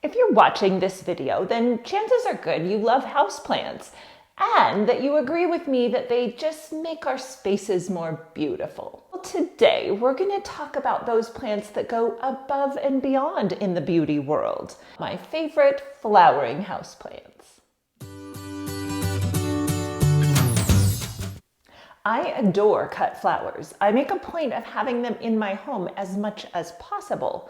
If you're watching this video, then chances are good you love houseplants and that you agree with me that they just make our spaces more beautiful. Well, today, we're going to talk about those plants that go above and beyond in the beauty world. My favorite flowering houseplants. I adore cut flowers. I make a point of having them in my home as much as possible.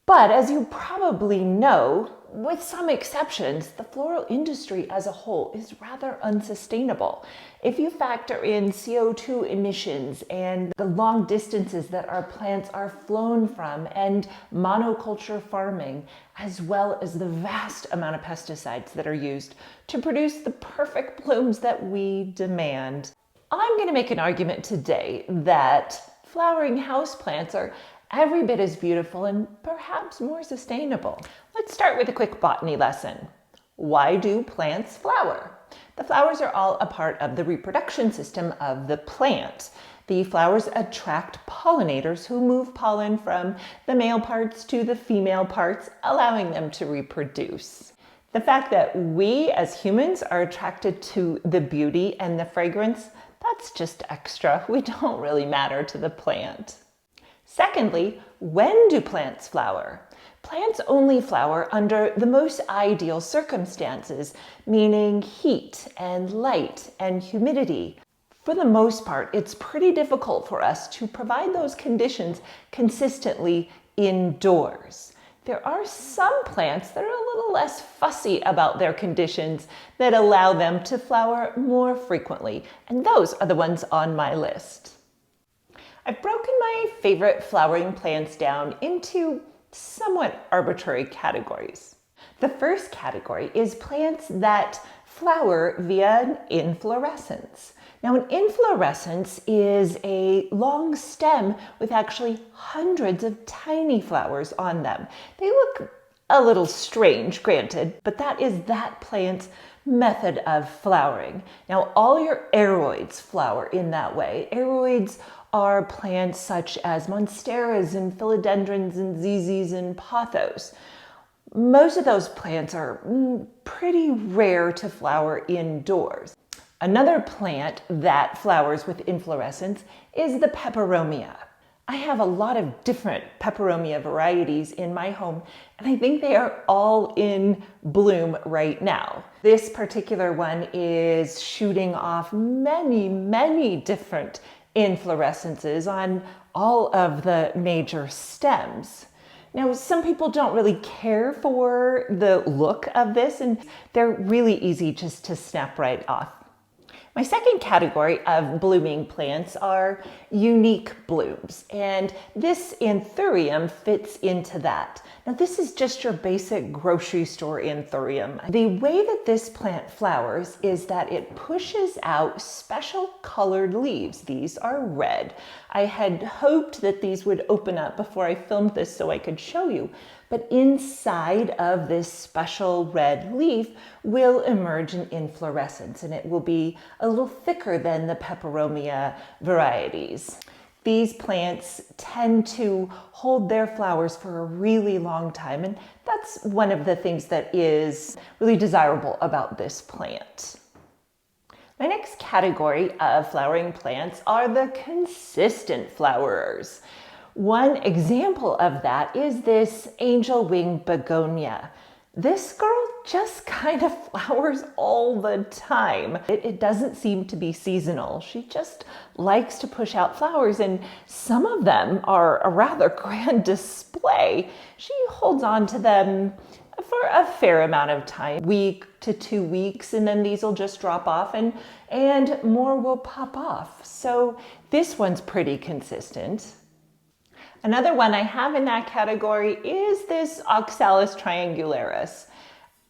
But as you probably know, with some exceptions, the floral industry as a whole is rather unsustainable. If you factor in CO2 emissions and the long distances that our plants are flown from and monoculture farming, as well as the vast amount of pesticides that are used to produce the perfect blooms that we demand, I'm going to make an argument today that flowering houseplants are every bit as beautiful and perhaps more sustainable. Let's start with a quick botany lesson. Why do plants flower? The flowers are all a part of the reproduction system of the plant. The flowers attract pollinators who move pollen from the male parts to the female parts, allowing them to reproduce. The fact that we as humans are attracted to the beauty and the fragrance, that's just extra. We don't really matter to the plant. Secondly, when do plants flower? Plants only flower under the most ideal circumstances, meaning heat and light and humidity. For the most part, it's pretty difficult for us to provide those conditions consistently indoors. There are some plants that are a little less fussy about their conditions that allow them to flower more frequently, and those are the ones on my list. I've broken my favorite flowering plants down into somewhat arbitrary categories. The first category is plants that flower via an inflorescence. Now, an inflorescence is a long stem with actually hundreds of tiny flowers on them. They look a little strange, granted, but that is that plant's method of flowering. Now, all your aroids flower in that way. Aroids are plants such as monsteras and philodendrons and zizis and pothos. Most of those plants are pretty rare to flower indoors. Another plant that flowers with inflorescence is the Peperomia. I have a lot of different Peperomia varieties in my home, and I think they are all in bloom right now. This particular one is shooting off many different inflorescences on all of the major stems. Now, some people don't really care for the look of this, and they're really easy just to snap right off. My second category of blooming plants are unique blooms, and this Anthurium fits into that. Now, this is just your basic grocery store Anthurium. The way that this plant flowers is that it pushes out special colored leaves. These are red. I had hoped that these would open up before I filmed this so I could show you, but inside of this special red leaf will emerge an inflorescence, and it will be a little thicker than the Peperomia varieties. These plants tend to hold their flowers for a really long time, and that's one of the things that is really desirable about this plant. My next category of flowering plants are the consistent flowerers. One example of that is this angel wing begonia. This girl just kind of flowers all the time. It doesn't seem to be seasonal. She just likes to push out flowers, and some of them are a rather grand display. She holds on to them for a fair amount of time, week to 2 weeks, and then these will just drop off and more will pop off. So this one's pretty consistent. Another one I have in that category is this Oxalis triangularis.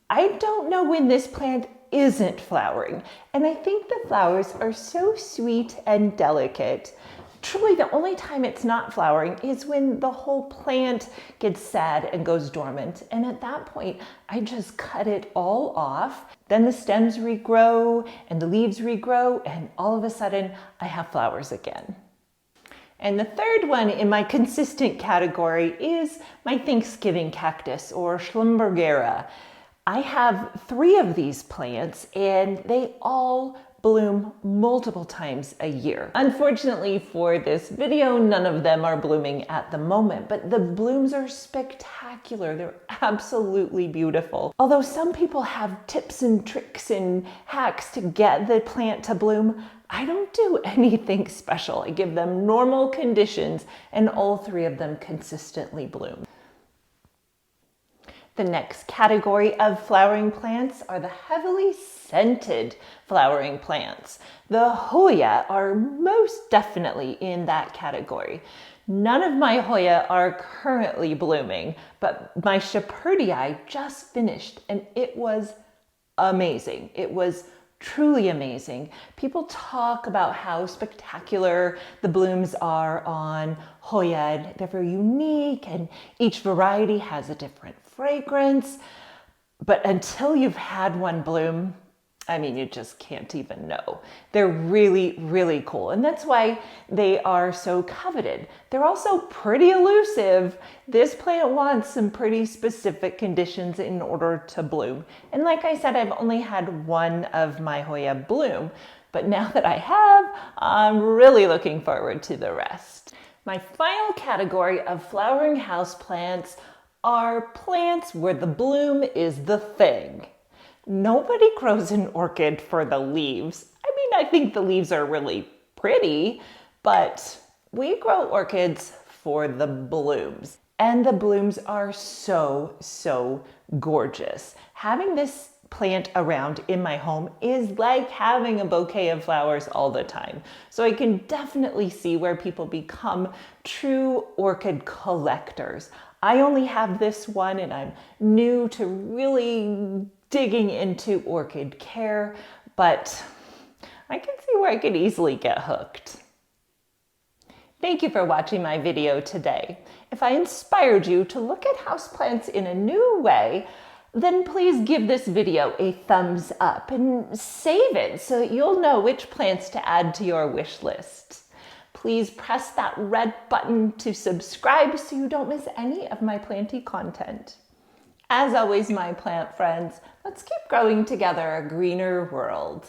I don't know when this plant isn't flowering, and I think the flowers are so sweet and delicate. Truly, the only time it's not flowering is when the whole plant gets sad and goes dormant, and at that point, I just cut it all off. Then the stems regrow and the leaves regrow, and all of a sudden, I have flowers again. And the third one in my consistent category is my Thanksgiving cactus, or Schlumbergera. I have 3 of these plants and they all bloom multiple times a year. Unfortunately for this video, none of them are blooming at the moment, but the blooms are spectacular. They're absolutely beautiful. Although some people have tips and tricks and hacks to get the plant to bloom, I don't do anything special. I give them normal conditions and all 3 of them consistently bloom. The next category of flowering plants are the heavily scented flowering plants. The Hoya are most definitely in that category. None of my Hoya are currently blooming, but my Shepherdii just finished and it was amazing. It was truly amazing. People talk about how spectacular the blooms are on Hoya. They're very unique and each variety has a different fragrance. But until you've had one bloom, I mean, you just can't even know. They're really, really cool. And that's why they are so coveted. They're also pretty elusive. This plant wants some pretty specific conditions in order to bloom. And like I said, I've only had one of my Hoya bloom, but now that I have, I'm really looking forward to the rest. My final category of flowering houseplants are plants where the bloom is the thing. Nobody grows an orchid for the leaves. I mean, I think the leaves are really pretty, but we grow orchids for the blooms. And the blooms are so, so gorgeous. Having this plant around in my home is like having a bouquet of flowers all the time. So I can definitely see where people become true orchid collectors. I only have this one and I'm new to really digging into orchid care, but I can see where I could easily get hooked. Thank you for watching my video today. If I inspired you to look at houseplants in a new way, then please give this video a thumbs up and save it so that you'll know which plants to add to your wish list. Please press that red button to subscribe so you don't miss any of my planty content. As always, my plant friends, let's keep growing together a greener world.